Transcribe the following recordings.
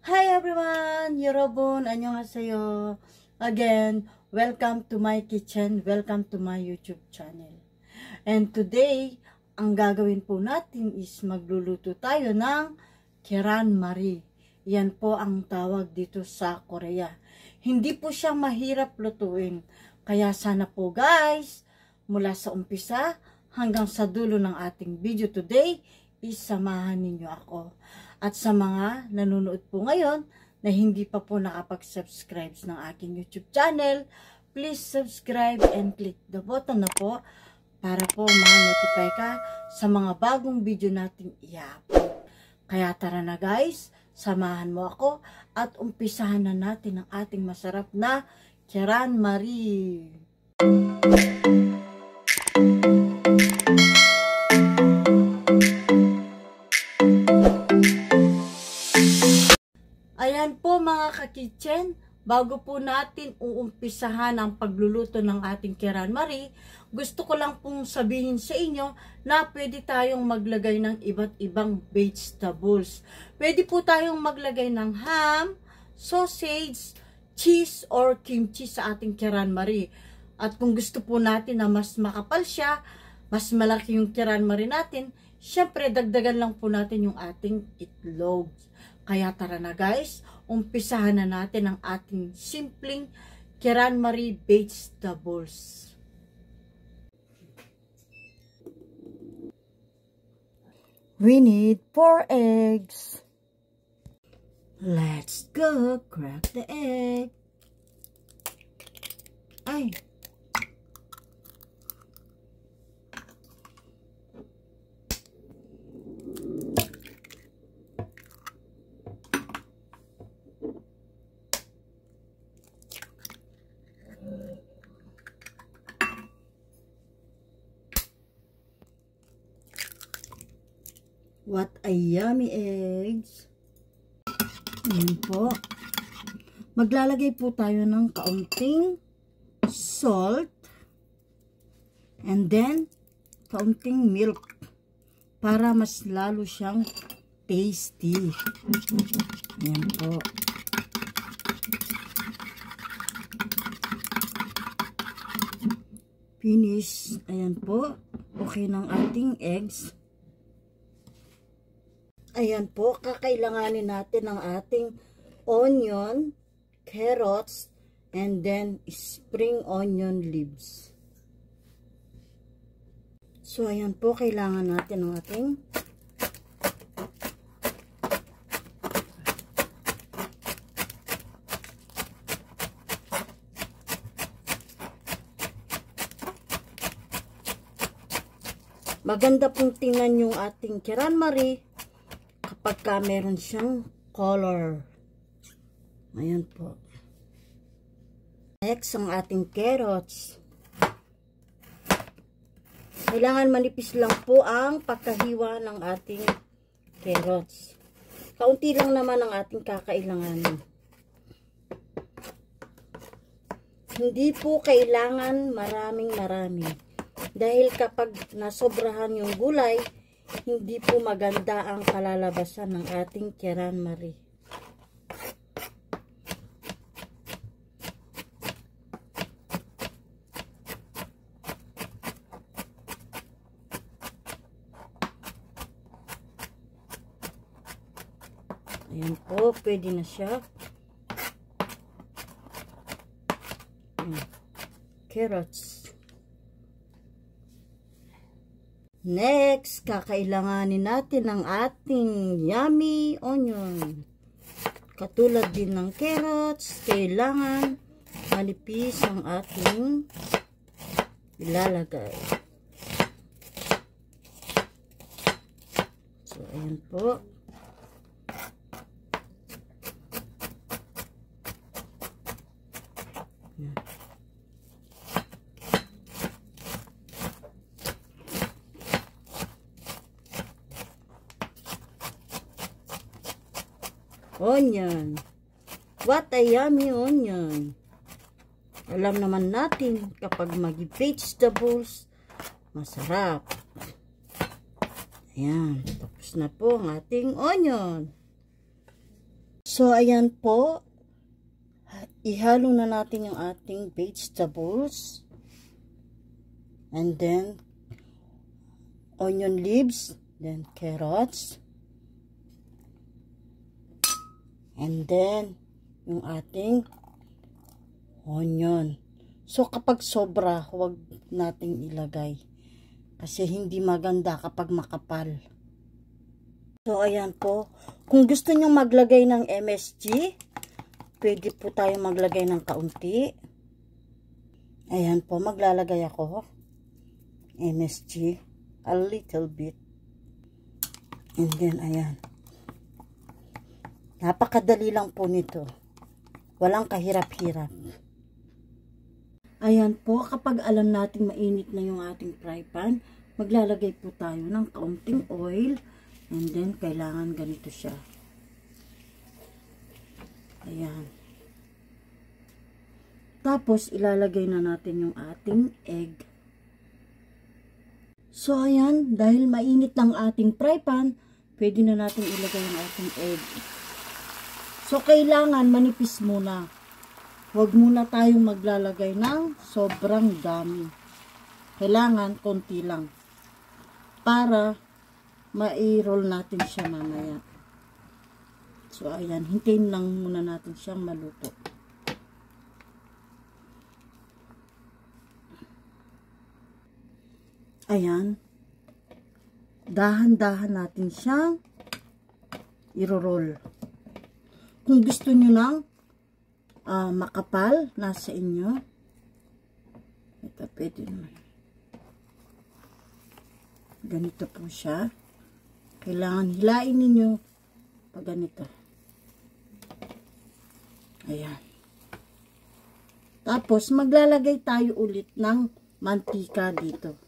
Hi everyone! 여러분, 안녕하세요. Again, welcome to my kitchen. Welcome to my YouTube channel. And today, ang gagawin po natin is magluluto tayo ng keran mari. Yan po ang tawag dito sa Korea. Hindi po siya mahirap lutuin. Kaya sana po guys, mula sa umpisa hanggang sa dulo ng ating video today, isamahan ninyo ako. At sa mga nanonood po ngayon na hindi pa po nakapag-subscribe ng aking YouTube channel, please subscribe and click the button na po para po ma-notify ka sa mga bagong video nating i-upload. Kaya tara na guys, samahan mo ako at umpisahan na natin ang ating masarap na keran mari. Ayan po mga ka-kitchen, bago po natin uumpisahan ang pagluluto ng ating keran mari, gusto ko lang pong sabihin sa inyo na pwede tayong maglagay ng iba't ibang vegetables. Pwede po tayong maglagay ng ham, sausage, cheese, or kimchi sa ating keran mari. At kung gusto po natin na mas makapal siya, mas malaki yung keran mari natin, syempre dagdagan lang po natin yung ating itlog. Kaya tara na guys, umpisahan na natin ang ating simpleng keran mari vegetables. We need 4 eggs. Let's go crack the egg. Ay. What a yummy eggs. Ayan po. Maglalagay po tayo ng kaunting salt. And then, kaunting milk. Para mas lalo siyang tasty. Ayan po. Finish. Ayan po. Okay ng ating eggs. Ayan po, kakailanganin natin ang ating onion, carrots, and then spring onion leaves. So, ayan po, kailangan natin ang ating maganda pong tingnan yung ating keran mari kapag meron siyang color. Ayan po. Next, ang ating carrots. Kailangan manipis lang po ang pagkahiwa ng ating carrots. Kaunti lang naman ang ating kakailanganin. Hindi po kailangan maraming-marami. Dahil kapag nasobrahan yung gulay, hindi po maganda ang kalalabasan ng ating keran mari. Ayan po, pwede na siya. Carrots. Next, kakailanganin natin ang ating yummy onion. Katulad din ng carrots, kailangan manipis ang ating ilalagay. So, ayan po. Onion. What a yummy onion. Alam naman natin kapag mag-vegetables, masarap. Ayan. Tapos na po ang ating onion. So, ayan po. Ihalo na natin yung ating vegetables. And then, onion leaves. Then, carrots. And then, yung ating onion. So, kapag sobra, huwag nating ilagay. Kasi hindi maganda kapag makapal. So, ayan po. Kung gusto nyo maglagay ng MSG, pwede po tayo maglagay ng kaunti. Ayan po, maglalagay ako. MSG. A little bit. And then, ayan. Napakadali lang po nito. Walang kahirap-hirap. Ayan po, kapag alam natin mainit na yung ating fry pan, maglalagay po tayo ng kaunting oil. And then, kailangan ganito siya. Ayan. Tapos, ilalagay na natin yung ating egg. So, ayan, dahil mainit ng ating fry pan, pwede na natin ilagay yung ating egg. So, kailangan manipis muna. Huwag muna tayong maglalagay ng sobrang dami. Kailangan konti lang. Para ma-roll natin siya mamaya. So, ayan. Hintayin lang muna natin siyang maluto. Ayan. Dahan-dahan natin siyang i-roll. Kung gusto nyo ng makapal, nasa inyo. Ito, pwede naman. Ganito po siya. Kailangan hilain ninyo pag ganito. Ayan. Tapos, maglalagay tayo ulit ng mantika dito.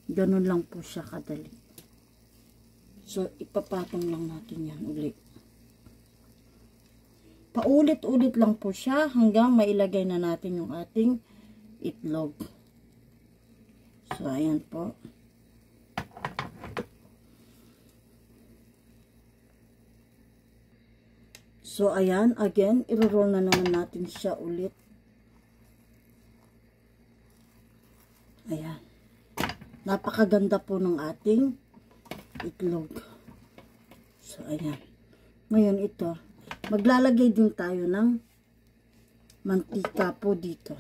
Ganun lang po siya kadali. So, ipapatong lang natin yan ulit. Paulit-ulit lang po siya hanggang mailagay na natin yung ating itlog. So, ayan po. So, ayan. Again, i-roll na naman natin siya ulit. Ayan. Napakaganda po ng ating itlog. So, ayan. Ngayon, ito. Maglalagay din tayo ng mantika po dito.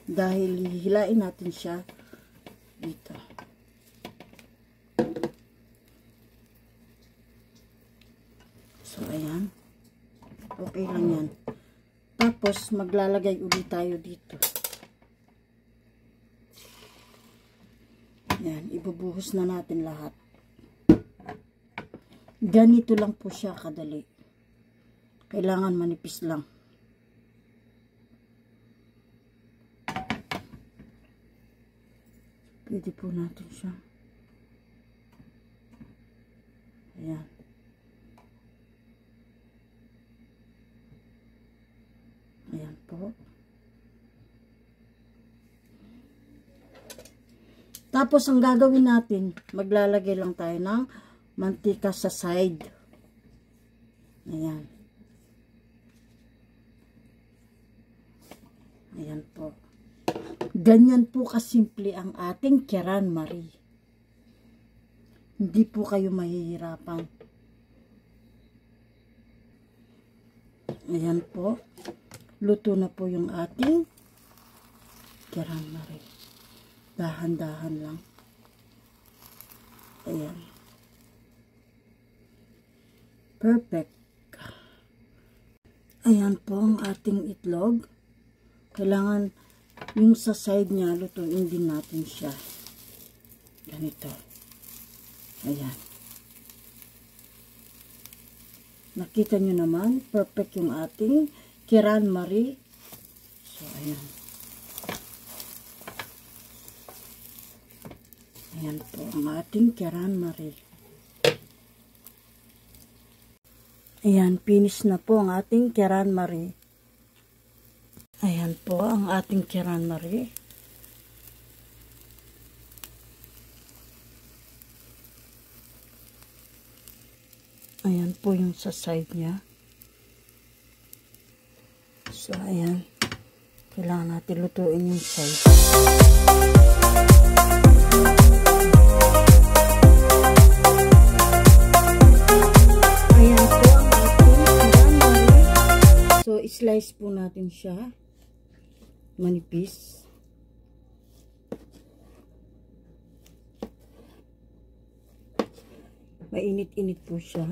Dahil hihilain natin siya dito. So, ayan. Okay lang yan. Tapos, maglalagay ulit tayo dito. Ayan. Ibubuhos na natin lahat. Ganito lang po siya kadali. Kailangan manipis lang. Pwede po natin siya. Ayan. Ayan po. Tapos, ang gagawin natin, maglalagay lang tayo ng mantika sa side. Ayan. Ayan po. Ganyan po kasimple ang ating Keran Marie. Hindi po kayo mahihirapan. Ayan po. Luto na po yung ating Keran Marie. Dahan-dahan lang. Ayan. Perfect. Ayan po ang ating itlog. Kailangan yung sa side niya, lutuin din natin siya. Ganito. Ayan. Nakita nyo naman, perfect yung ating Keran Marie. So, ayan. Ayan po ang ating Keran Marie. Ayan, finish na po ang ating Keran Marie. Ayan po ang ating Keran Marie. Ayan po yung sa side niya. So, ayan. Kailangan natin lutuin yung side. Ayan po ang ating calamari. So, slice po natin siya. Manipis. Mainit-init po siya.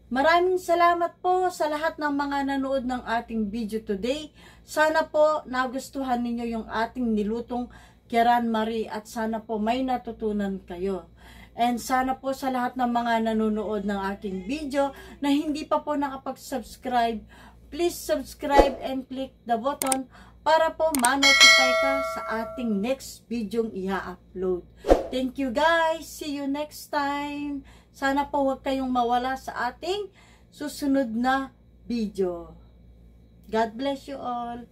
Maraming salamat po sa lahat ng mga nanood ng ating video today. Sana po nagustuhan ninyo yung ating nilutong Keran Marie at sana po may natutunan kayo. And sana po sa lahat ng mga nanonood ng aking video na hindi pa po nakapag-subscribe, please subscribe and click the button para po ma-notify ka sa ating next video i-upload. Thank you guys! See you next time! Sana po huwag kayong mawala sa ating susunod na video. God bless you all!